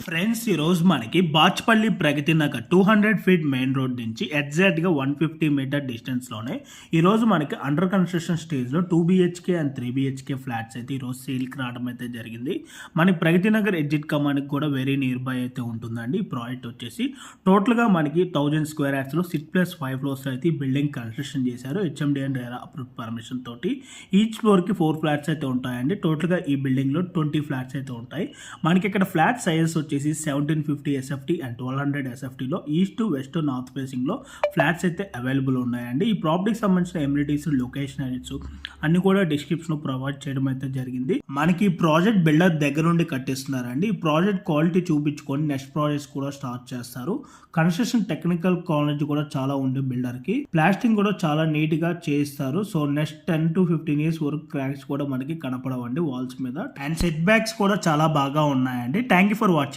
Friends ఈరోజు మనకి Bachupally Pragathi Nagar 200 feet main road నుంచి ఎగ్జాక్ట్గా 150 మీటర్ డిస్టెన్స్లోనే ఈరోజు మనకి అండర్ కన్స్ట్రక్షన్ స్టేజ్లో 2 BHK అండ్ 3 BHK ఫ్లాట్స్ అయితే ఈరోజు సేల్కి రావడం అయితే జరిగింది. మనకి ప్రగతి నగర్ ఎగ్జిట్ కమానికి కూడా వెరీ నియర్ బై అయితే ఉంటుందండి. ఈ ప్రాజెక్ట్ వచ్చేసి టోటల్గా మనకి 1000 స్క్వేర్ యార్డ్స్లో 6+5 ఫ్లోర్స్ అయితే బిల్డింగ్ కన్స్ట్రక్షన్ చేశారు. HMD and RERA approve permission తోటి ఈచ్ ఫ్లోర్కి 4 ఫ్లాట్స్ అయితే ఉంటాయండి. టోటల్గా ఈ బిల్డింగ్లో 20 ఫ్లాట్స్ అయితే ఉంటాయి. మనకి ఇక్కడ ఫ్లాట్ సైజెస్ వచ్చేసి 1750 SFT అండ్ 1200 SFTలో ఈస్ట్ వెస్ట్ నార్త్ ఫేసింగ్లో ఫ్లాట్స్ అయితే అవైలబుల్ ఉన్నాయండి. ఈ ప్రాపర్టీకి సంబంధించిన ఎమ్యూనిటీస్, లొకేషన్ అన్ని కూడా డిస్క్రిప్షన్లో ప్రొవైడ్ చేయడం అయితే జరిగింది. మనకి ఈ ప్రాజెక్ట్ బిల్డర్ దగ్గర నుండి కట్టిస్తున్నారండి. ఈ ప్రాజెక్ట్ క్వాలిటీ చూపించుకొని నెక్స్ట్ ప్రాజెక్ట్స్ కూడా స్టార్ట్ చేస్తారు. కన్స్ట్రక్షన్ టెక్నికల్ కాలేజ్ కూడా చాలా ఉంది బిల్డర్కి. ప్లాస్టింగ్ కూడా చాలా నీట్గా చేస్తారు. సో నెక్స్ట్ 10 to 15 years వరకు క్రాక్స్ కూడా మనకి కనపడవండి వాల్స్ మీద. అండ్ సెట్ బ్యాక్స్ కూడా చాలా బాగా ఉన్నాయండి. Thank you for watching.